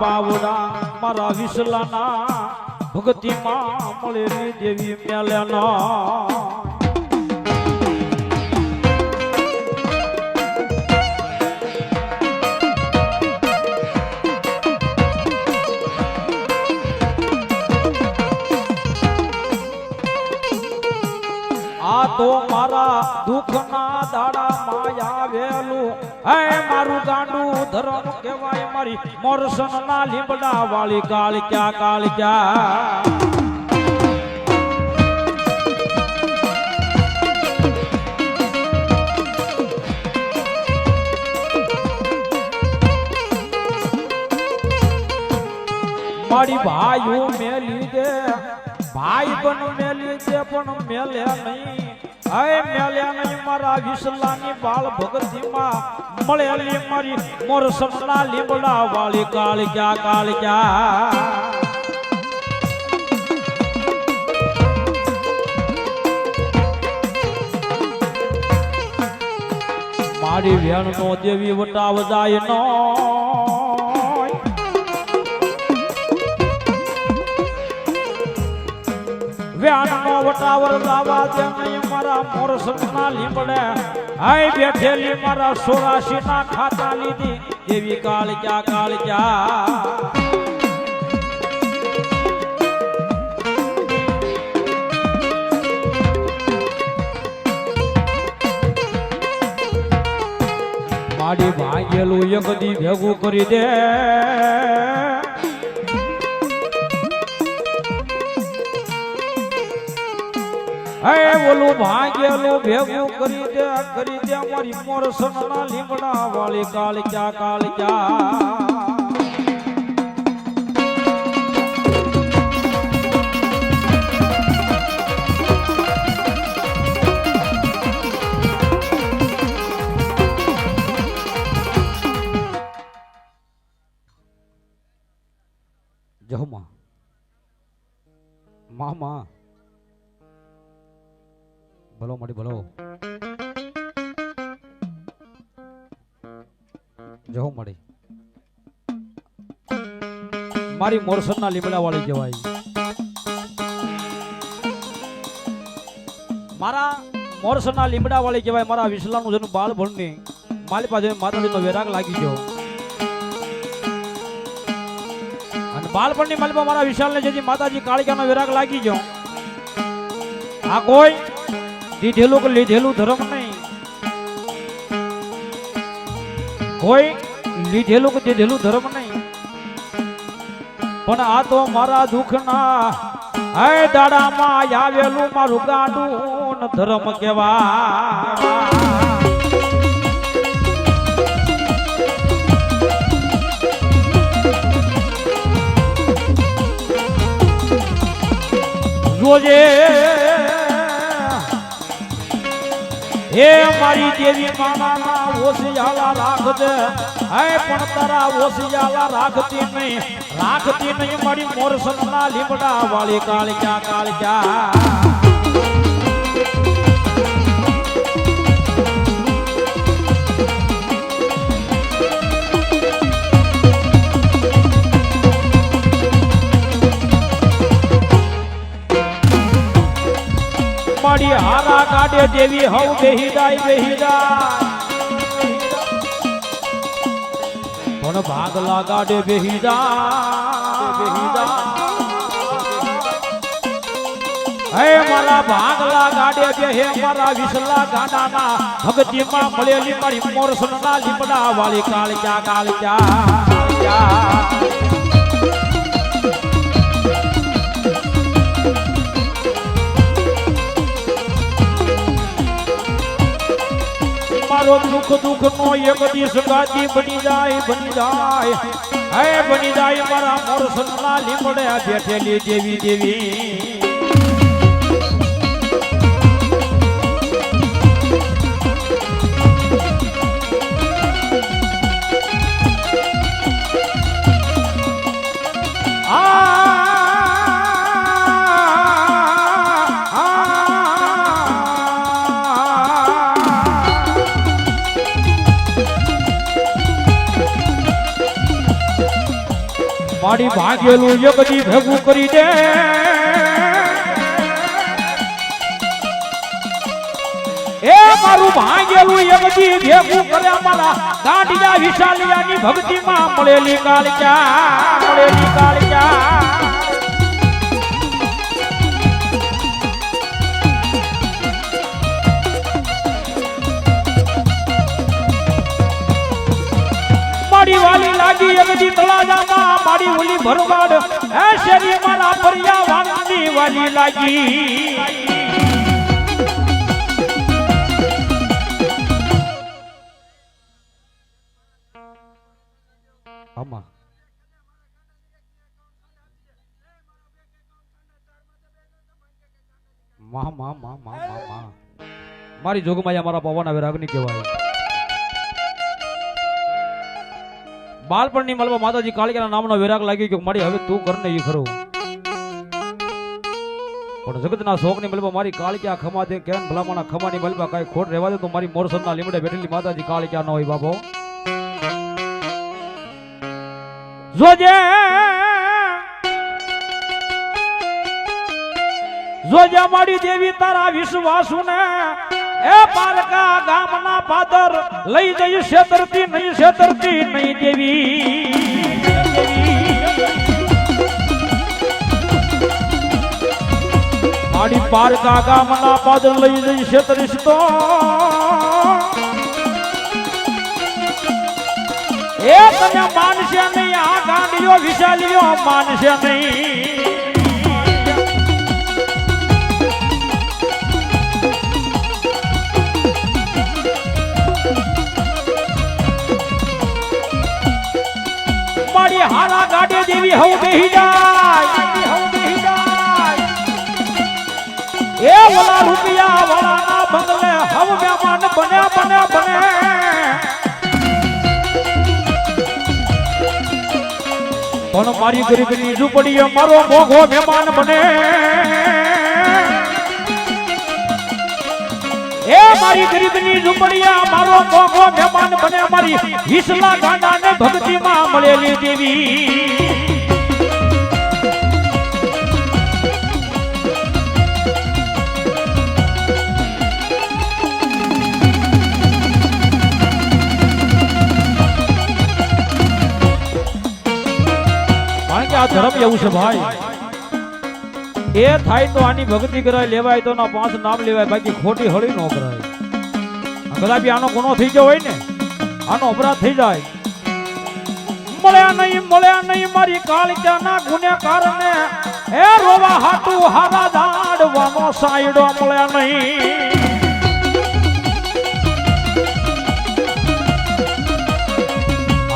બાવડા મારા વિસલાના ભક્તિમાં મળેલી દેવી મેલના આ તો મારા દુઃખના દાડા માં આવેલું હે મારું ગાંડું ધર્મ કહેવાય મારી મોરસન ના લીમડા વાળી કાળક્યા મારી ભાઈઓ મેલી દે ભાઈ પણ મેલી દે પણ મેલે નહીં હે મેલે નહીં મારા વિસલાની બાળ ભગતીમાં મળેલી મારી મોરસમના લીમડા વાળી કાળક્યા મારી વેણ નો દેવી વટાવ જાય નો વ્યાનનો વટાવર લાવા દે નહીં મારા મોરસમના લીમડે હાય બેઠેલી મારા 84 ના ખાતા લીધી દેવી કાળક્યા મારી ભાંગેલું એક દી ભેગું કરી દે હે ઓલું ભાગેલું ભેગું કરી દે મારી મોરસનના લીમડા વાળી કાળક્યા જહમાં મામા ભલો મળી ભલો જહો મળી મારી મોરસનના લીમડા વાળી કહેવાય મારા મોરસનના લીમડા વાળી કહેવાય મારા વિસલાનું જેનું બાળ ભણની મારી પાસે માતાજીનો વેરાગ લાગી ગયો અને બાળપણની માલિપા મારા વિશાલને જેથી માતાજી કાળિકાનો વેરાગ લાગી ગયો આ કોઈ દીધેલું કે લીધેલું ધર્મ નહીં કોઈ લીધેલું કે દીધેલું ધર્મ નહીં પણ આ તો મારા દુઃખના હે દાડામાં આવેલું મારું ગાંડું ધર્મ કહેવાય જોજે હે મારી દેવી માના ઓસિયાલા રાખજે હે પણ તારા ઓસિયાલા રાખતી નહીં મારી મોરસનના લીમડા વાળી કાળક્યા મારી હારા કાઢે દેવી હવ બેહીદાય પણ ભાગલા કાઢે બેહીદા હે મારા ભાગલા કાઢે બે હે મારા વિસલા ગાડાના ભક્તિમાં મળેલી મારી મોરસનના લીમડા વાળી કાળક્યા મારો દુઃખ નો એક દિવસ ગાદી બની જાય હે બની જાય મારા મોરસનના લીમડે બેઠેલી દેવી મારી ભાગેલું એક દી ભેગું કરી દે એ મારું ભાગેલું એક દી ભેગું કરે મારા ગાંડિયા વિશાલિયાની ભક્તિમાં મળેલી કાળજા મારી વાલી લાગી અગદી તળાજામાં મારી ઓલી ભરવાડ એ શેરી મારા ફરિયા વાળની વાલી લાગી આમાં મારી જોગમાયા મારા પવન વિરાગની કહેવાય બાળપણની મલમાં માતાજી કાળિયાના નામનો વિરાગ લાગી ગયો મારી હવે તું કરને ઈ ખરું પણ જગતના શોકની મલમાં મારી કાળિયા ખમા દે કેન ભલામણા ખમાની મલમાં કાઈ ખોટ રહેવા દે તો મારી મોરસરના લીમડે બેઠેલી માતાજી કાળિયા ન હોય બાપો જોજે મારી દેવી તારા વિશ્વાસુ ને એ પાલકા ગામના પાદર લઈ જઈ છેતરતી નહીં દેવી મારી પાલકા ગામના પાદર લઈ જઈ છેતરીશ તો એ તને માનશે નહીં આ ગાંડીઓ વિશાલીઓ માનશે નહીં હારા ગાડે દેવી હવ બેહી જાય એ ઓલા રૂપિયા વાળાના બંગલે હવ મહેમાન બને પણ મારી ગરીબની ઝૂંપડીએ મારો મોઘો મહેમાન બને એ મારી ગરીબની ઝૂંપડીએ મારો મોઘો મહેમાન બને મારી વિસલા ગાંડાને ભક્તિમાં મળેલી દેવી આ ધર્મ એવું છે ભાઈ એ થાય તો આની ભક્તિ કરાય લેવાય તો ના 5 નામ લેવાય બાકી ખોટી હળી નો કરાય કદાચ આનો ગુનો થઈ ગયો હોય ને આનો અપરાધ થઈ જાય મળ્યા નહીં મારી કાળિયાના ગુનેગારને એ રોવા હાટુ હારા દાડવાનો સાયડો મળ્યા નહીં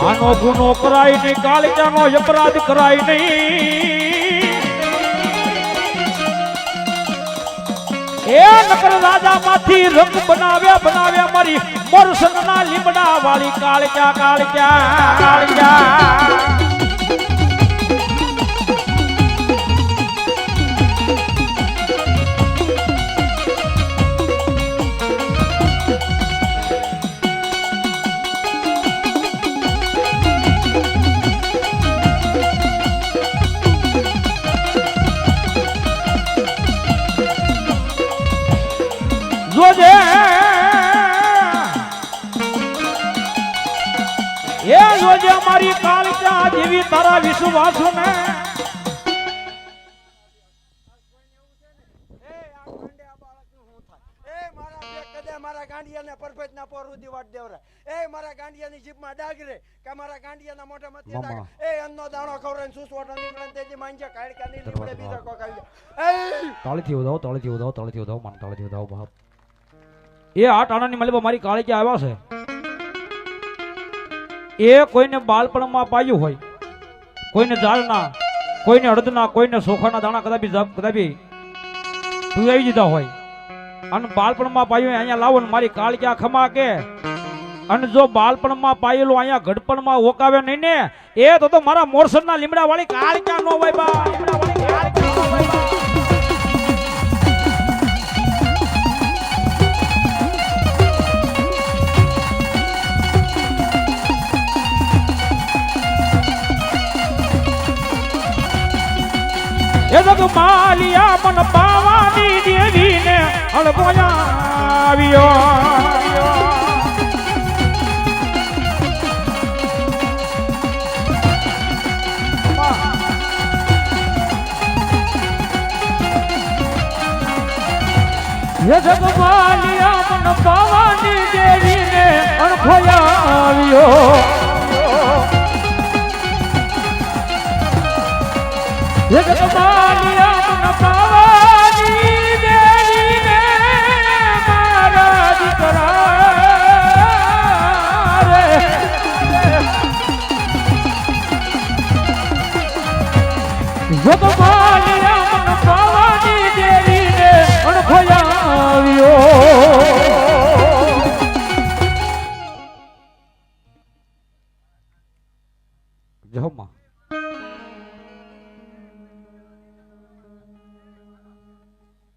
આનો ગુનો કરાય નહીં કાળિયાનો અપરાધ કરાય નહીં એ નકર રાજા માંથી રંગ બનાવ્યા મારી મોરસનના લીમડા વાળી કાળિયા જોજે એ જોજે મારી કાળિયા જેવી તારા વિશ્વાસુ ને મારા ગાંડિયાને પરફેક્ટ ના પોરુદી વાટ દેવરા એ મારા ગાંડિયાની જીભમાં ડાગરે કે મારા ગાંડિયાના મોઢા મતી ડાગ એ અન્નો દાણો ખવરાઈને સુસવાટો નીકળે તેજી માંજે કાળકા ની લીમડે બીજો કોક આવી એ તાળીથી વધાવો મન તાળીથી વધાવો બાપ એ આ ટાણાની મલબા મારી કાળિયા આવ્યા છે એ કોઈને બાળપણમાં પાયું હોય કોઈને જાળના કોઈને અડદના કોઈને સોખાના દાણા કદાપી પીવાઈ દીધા હોય અને બાળપણમાં પાયું અહીંયા લાવો ને મારી કાળિયા ખમા કે અને જો બાળપણમાં પાયેલું અહીંયા ઘડપણમાં ઓકાવે નહીં ને એ તો મારા મોરસરના લીમડા વાળી કાળિયા નો હોય બા લીમડા વાળી કાળિયા નો હોય બા એ જગ માલિયા મન પાવાની દેવીને અળગોયા હે જગમાલિયા મન પાવાની દેવીને અણખોયા આવ્યો હે જગમાલિયા મન પાવાની દેવીને મારા દીકરા રે જગમાલિયા મન પાવાની દેવીને અણખોયા જહમા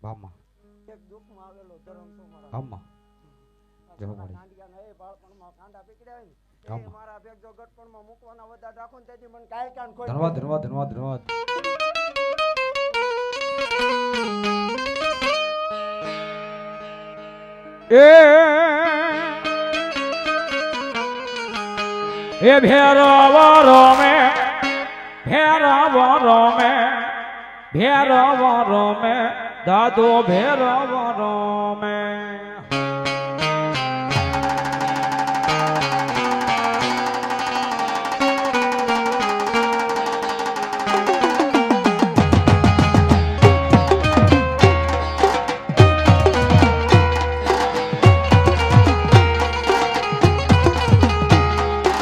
બામા એક દુઃખમાં આવેલો ધર્મ શું મારા આમા જહમાડી કાંડિયાના એ બાળપણમાં કાંડા પીકડ્યા ને એ આમા મારા બેગ જો ગટપણમાં મૂકવાના વધારે રાખો ને તેથી મને કાઈ કાન કોઈ ધન્યવાદ ધન્યવાદ ધન્યવાદ ધન્યવાદ એ ભેરવરો મે દાદો ભેરવરો મે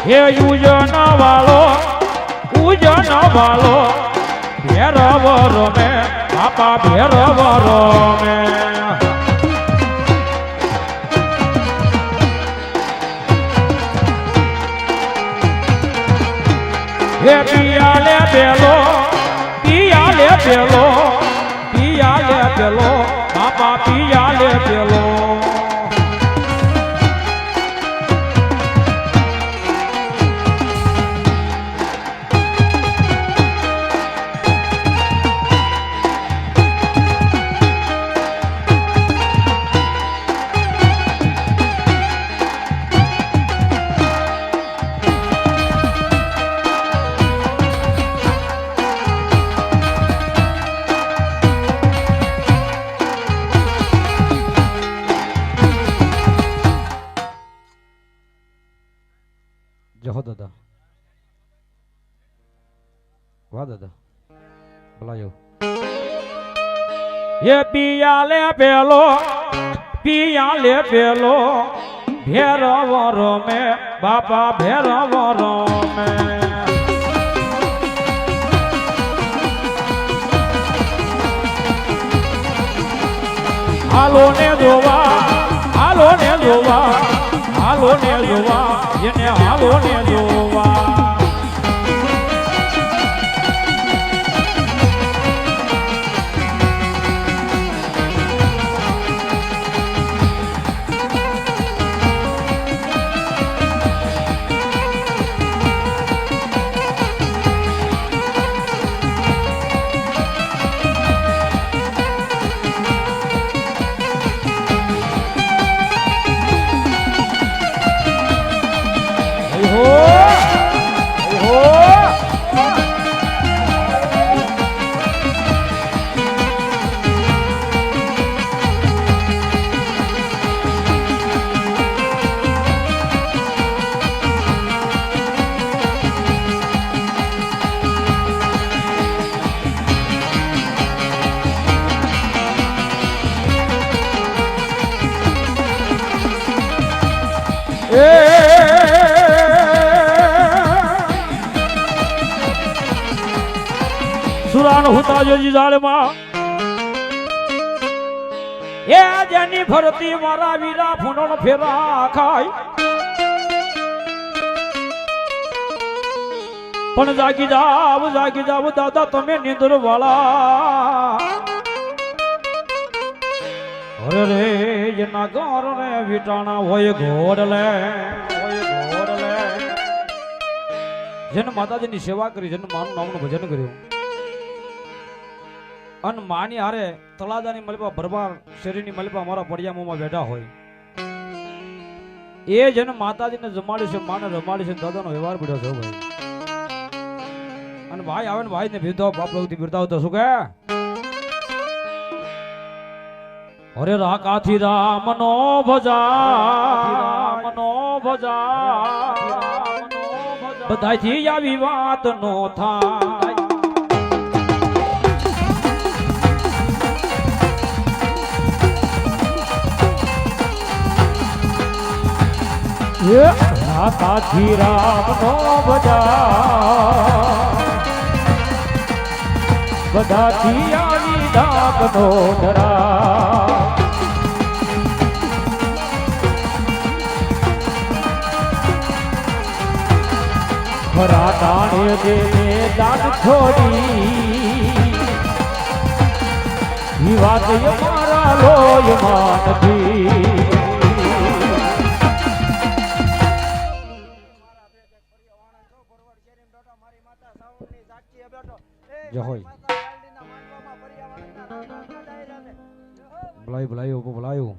હે ઉજન વાળો ભેરવરો મે બાપા ભેરવરો મે હે પિયાલે પેલો બાપા પિયાલે પેલો જહો દાદા વાહ દાદા બોલાયો એ પિયાલે પેલો ભેરવરો મે બાપા ભેરવરો મે હાલો ને જોવા એને હાલો ને જોવા સુરાન હુતા જોજી જાળમાં એ જેની ફરતી મારા વીરા ફૂનણ ફેરા ખાય પણ જાગી જાવ દાદા તમે નિંદર વાળા અરે રે એના ઘર રે વિટાણા હોય ઘોડલે જેને માતાજીની સેવા કરી જેને મારું નામનું ભજન કર્યું અન માની હારે તળાજાની મલપા ભરબાર શેરીની મલપા મારા પડિયામાં બેઠા હોય એ જેને માતાજીને જમાડી છે માને રમાડી છે દાદાનો વ્યવહાર પડ્યો છે ભાઈ. અને ભાઈ આવે ને ભાઈ ને ભેદભાવ બાપ લોકોથી બિરદાવ તો શું કે અરે રાકાથી રામનો ભજા બધાથી આવી વાત નો થાય. રાકાથી રામનો ભજા બધાથી આવી ડાકનો ધરા ખરા દાણે દેને દાન છોડી ઈ વાત મારા લોયમાં નથી. જય હોય ભલાયું ભલાયું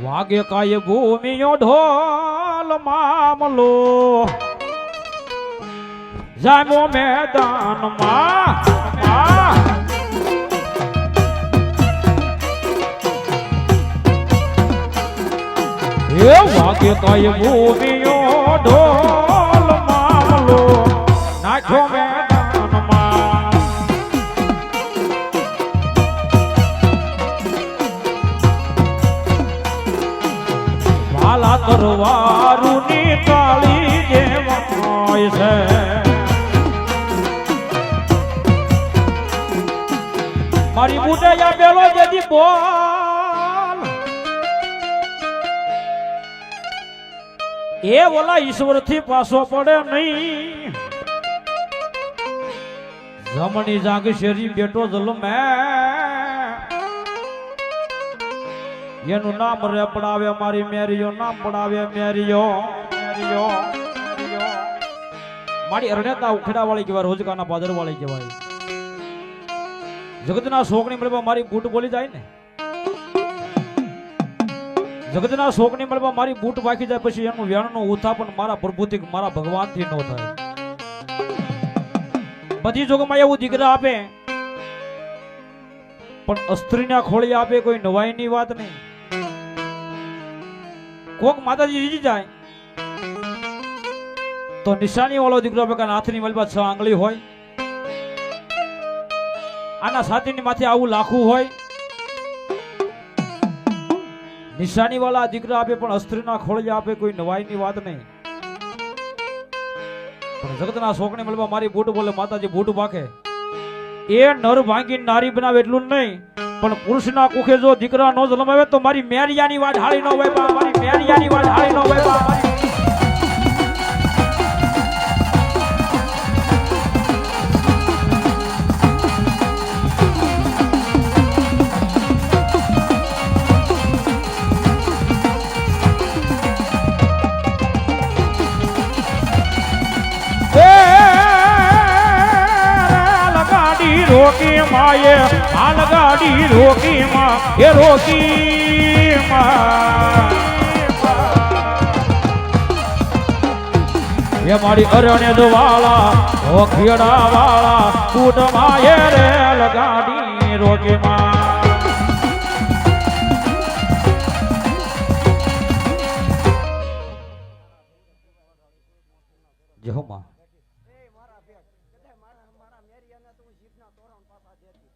વાગે કાય ભૂમિયો ઢોલ મામલો જામો મેદાનમાં એ વાગે કાય ભૂમિયો ઢોલ મામલો નાખ્યો મેદાનમાં વાલા તરવારુની તાળી જેમ હોય છે મારી બુટૈયા પેલો જદી બોલ એ ઓલા ઈશ્વરથી પાછો પડે નહીં. જમણી જાગ શેરી બેટો જલમે એનું નામ રે પડાવે મારી મેરીયો નામ પડાવે મેરીયો મારી અરણેતા ઉખડા વાળી કહેવાય રોજકાના પાદર વાળી કહેવાય. જગતના શોકની મળવા મારી બૂટ બોલી જાય ને જગતના શોકની મળવા મારી બૂટ વાગી જાય પછી એનું વેણનું ઉત્થાપન મારા પ્રભુથી મારા ભગવાનથી ન થાય. બધી જોગમાં એવું દીકરા આપે પણ અસ્ત્રીના ખોળી આપે કોઈ નવાઈની વાત નહીં. કોક માતાજી જીતી જાય તો નિશાની વાળો દીકરો આપે કારણ હાથની મલબા 6 આંગળી હોય આના છાતીની માથે આવું લાખું હોય. નિશાની વાળા દીકરા આપે પણ અસ્ત્રીના ખોળી આપે કોઈ નવાઈની વાત નહીં. પણ જગતના શોકની મલબા મારી બૂટ બોલે માતાજી બૂટ ભાખે એ નર ભાંગી નારી બનાવે એટલું નહીં પણ પુરુષના કુખે જો દીકરા નો જન્માવે તો મારી મેરિયાની વાત હાળી નો હોય મારી મેરિયાની વાત હાળી નો હોય મારી રોકી માએ હાલ ગાડી રોકી માં એ રોકી માં એ મારી અરણ્ય વાળા ઓ ખેડા વાળા કૂટ માએ રેલ ગાડી રોકી માં જહો માં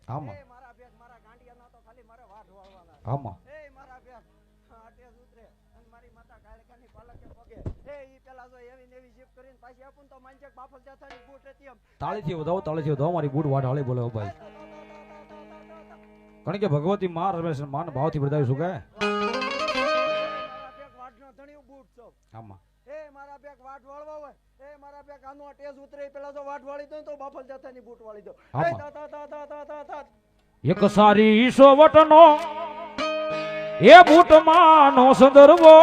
આમાં આમાં તાળીથી વધાવો મારી બૂટ વાટ હાળી બોલે ભાઈ કારણ કે ભગવતી માં રમેશ માન ભાવથી બધાય શું કહે આમાં એ મારા બેક વાટ વાળવા હોય એ મારા બેક આનો ટેજ ઉતરે પેલા જો વાટ વાળી દો તો બાફલ જાતાની બૂટ વાળી દો એ તા એક સારી સોવટનો એ બૂટ માનો સંદર્ભો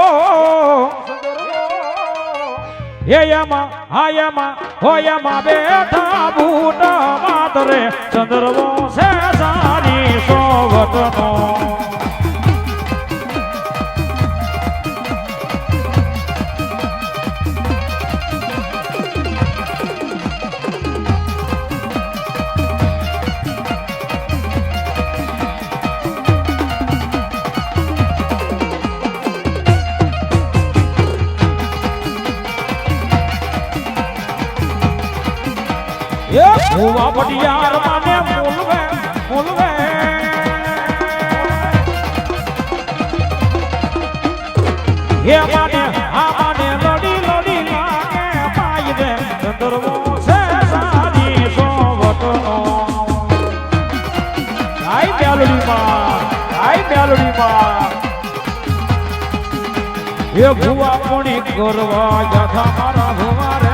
હે યમા હા યમા હો યમા બેઠા બૂટ માતરે ચંદ્રવો છે સારી સોવતનો એ ભુવા પટિયાર માને મૂલવે મૂલવે હે માને આ માને લડી લડી લાગે પાઈ દે ચંદ્રવો છે સારી સોવતનો આઈ મેલડી માં એ ભુવા કોણી કરવા જથા મારા ભુવા રે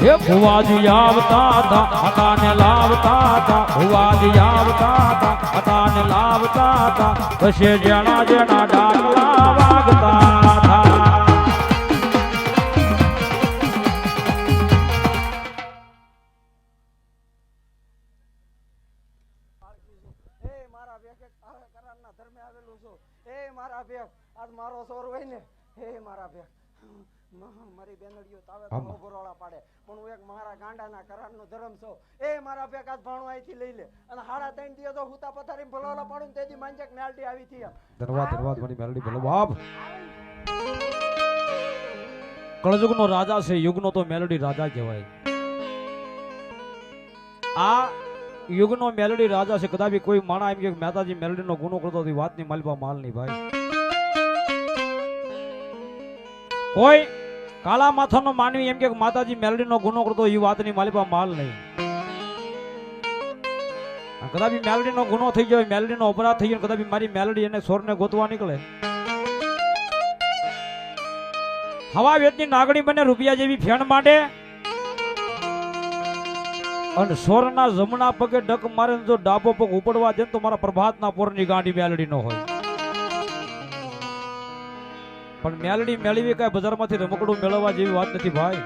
એ ભુવાજી આવતા હતા હતાને લાવતા હતા ભુવાજી આવતા હતા હતાને લાવતા હતા પછી જેણા જેણા ડાકલા વાગતા હતા એ મારા બેક કરારના ધર્મે આવેલું છું એ મારા બેક આજ મારો સોર હોય ને હે મારા બેક મારી બેનડીઓ તાવે તો બરોળા પાડે પણ હું એક મારા ગાંડાના કરારનો ધર્મ છો એ મારા બેક આજ ભાણું અહીંથી લઈ લે અને 3.5 દિવસ તો હુતા પથારી ભલોલા પાડું તેજી માંજક મેલડી આવી થી ધન્યવાદ મારી મેલડી ભલો બાપ કળયુગનો રાજા છે યુગનો તો મેલડી રાજા કહેવાય આ યુગનો મેલડી રાજા છે કદાપી કોઈ માણા એમ કે મહેતાજી મેલડીનો ગુનો કરતો હતી વાતની માલપા માલ નહીં ભાઈ કોઈ કાળા માથાનો માનવી એમ કે માતાજી મેલડીનો ગુનો કરતો એ વાતની માલપા માલ નહીં કદાપી મેલડીનો ગુનો થઈ ગયો મેલડીનો અપરાધ થઈ ગયો કદાપી મારી મેલડી એને સોરને ગોતવા નીકળે હવા વેતની નાગણી બને રૂપિયા જેવી ફેણ માંડે અને સોરના જમણા પગે ડક મારે જો ડાબો પગ ઉપડવા દે તો મારા પ્રભાતના પોરની ગાંડી મેલડી નો હોય પણ મેલડી મેળવી કઈ બજારમાંથી રમકડું મેળવવા જેવી વાત નથી ભાઈ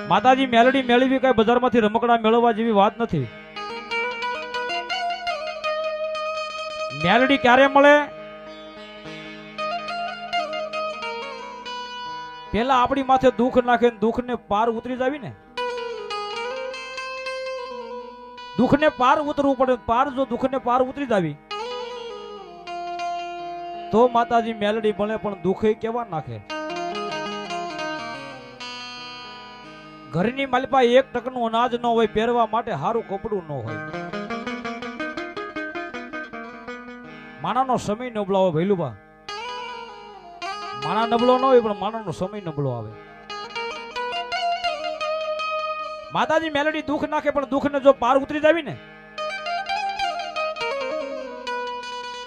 માતાજી મેલડી મેળવી કઈ બજારમાંથી રમકડા મેળવવા જેવી વાત નથી મેલડી ક્યારે મળે પેલા આપણી માથે દુઃખ નાખે દુઃખને પાર ઉતરી જાવી ને દુઃખને પાર ઉતરવું પડે પાર જો દુઃખને પાર ઉતરી જાવી તો માતાજી મેલડી બને પણ દુઃખ કેવા નાખે ઘરની માલપા 1 ટકનું અનાજ ન હોય પહેરવા માટે સારું કપડું ન હોય માણાનો સમય નબળો હોય ભૈલુબા માણા નબળો ન હોય પણ માણાનો સમય નબળો આવે માતાજી મેલડી દુઃખ નાખે પણ દુઃખને જો પાર ઉતરી જાવી ને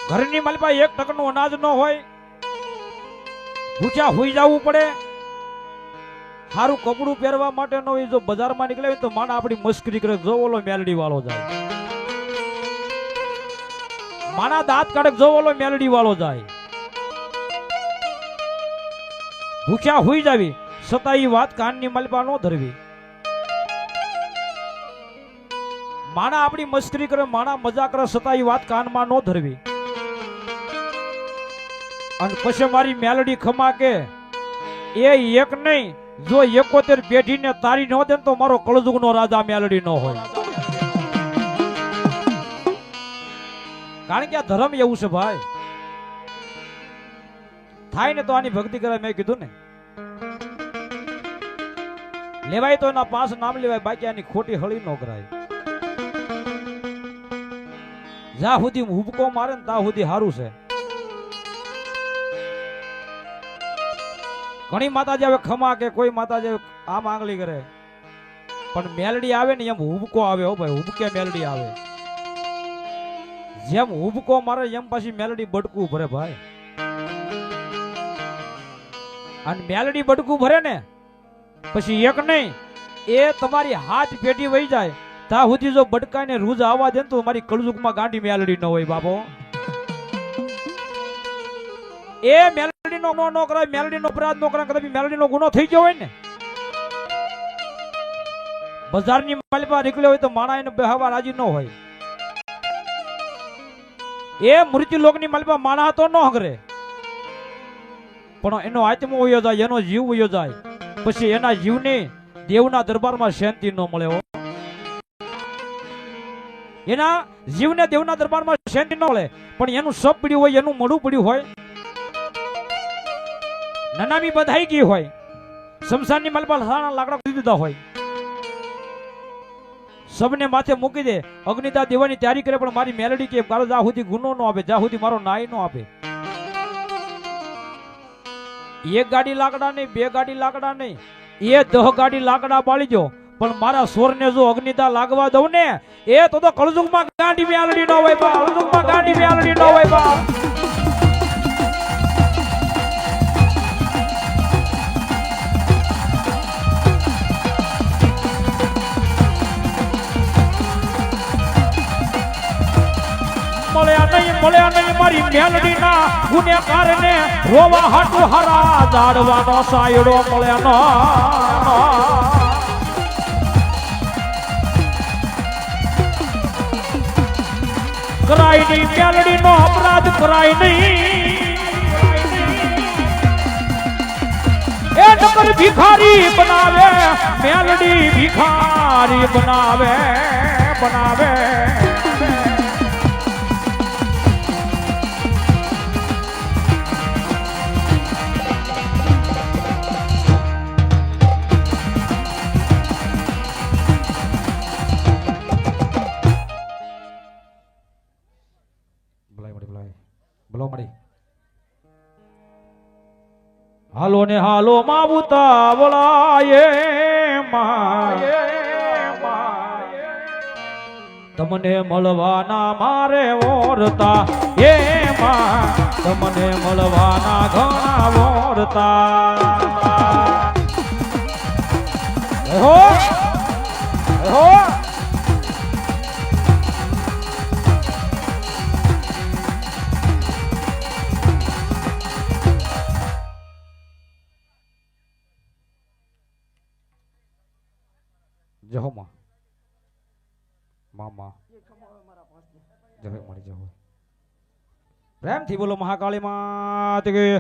ઘરની માલપા 1 ટકનું અનાજ ન હોય ભૂખ્યા હોઈ જવું પડે સારું કપડું પહેરવા માટે ન હોય જો બજારમાં નીકળે તો માણા આપણી મસ્કરી કરે જો ઓલો મેલડી વાળો જાય માણા દાંત કાઢે જો ઓલો મેલડી વાળો જાય ભૂખ્યા હોઈ જાવી છતાં એ વાત કાનની માલપા ન ધરવી માણા આપણી મસ્કરી કરે માણા મજા કરે છતાં એ વાત કાનમાં ન ધરવી અને પછી મારી મેલડી ખમા કે એ એક નહીં જો 71 પેઢીને તારી ન દે તો મારો કળજુગનો રાજા મેલડી ન હોય કારણ કે આ ધર્મ એવું છે ભાઈ થાય ને તો આની ભક્તિ કરે મેં કીધું ને લેવાય તો એના 5 નામ લેવાય બાકી આની ખોટી હળી ન કરાય જ્યાં સુધી હુબકો મારે ને ત્યાં સુધી સારું છે ઘણી માતાજી આવે ખમા કે કોઈ માતાજી આમ આંગળી કરે પણ મેલડી આવે ને એમ હુબકો આવે હો ભાઈ હુબકે મેલડી આવે જેમ હુબકો મારે એમ પાછી મેલડી બડકું ભરે ભાઈ અને મેલડી બડકું ભરે ને પછી એક નહીં, એ તમારી હાથ પેટી વહી જાય ત્યાં સુધી જો બટકાઈને રૂજ આવવા દે ને તો મારી કળજુકમાં ગાંડી મેલડી ન હોય બાપો. એ મેલડી નો કરાય, મેલડી નો અપરાધ નો કરાય, કદાચ મેલડી નો ગુનો થઈ ગયો હોય ને, બજારની માલિપા નીકળ્યો હોય તો માણા એને બેહવા રાજી ન હોય. એ મૃત્યુ લોકની માલિપા માણા તો ન હગરે, પણ એનો આત્મો વયો જાય, એનો જીવ વયો જાય, પછી એના જીવને દેવના દરબારમાં શાંતિ ન મળે હો. એના જીવને દેવના દરબારમાં શાંતિ ન મળે, પણ એનું સપ પડ્યું હોય, એનું મોઢું પડ્યું હોય, નનામી બધાઈ ગઈ હોય, શમશાનની માલિપા લાકડા કરી દીધા હોય, સબને માથે મૂકી દે, અગ્નિદા દેવાની તૈયારી કરે, પણ મારી મેલડી કે મારો જ્યાં સુધી ગુનો ન આપે, જ્યાં સુધી મારો નાય ન આપે. એક ગાડી લાકડા નહીં, બે ગાડી લાકડા નહીં, એ 10 ગાડી લાકડા બાળી જો, પણ મારા સોરને જો અગ્નિદા લાગવા દઉં ને, એ તો કળજુગમાં ગાંડી મેલડી ન હોય બા, કળજુગમાં ગાંડી મેલડી ન હોય બા. મળ્યા નહીં મારી મેલડી ના ગુનેગારને રોવા હાટુ હારા જાડવાનો સાયડો મળ્યા કરાય નહીં, મેલડી નો અપરાધ કરાય નહીં. એ નકર ભિખારી બનાવે, મેલડી ભિખારી બનાવે. બોલો મળી હાલો ને હાલો માવુતા વળાયે તમને મળવાના મારે ઓરતા, એ તમને મળવાના ઘણા ઓરતા. હો હો જહો માં મામા જવે મળી જવો. પ્રેમથી બોલો મહાકાળી માત કી.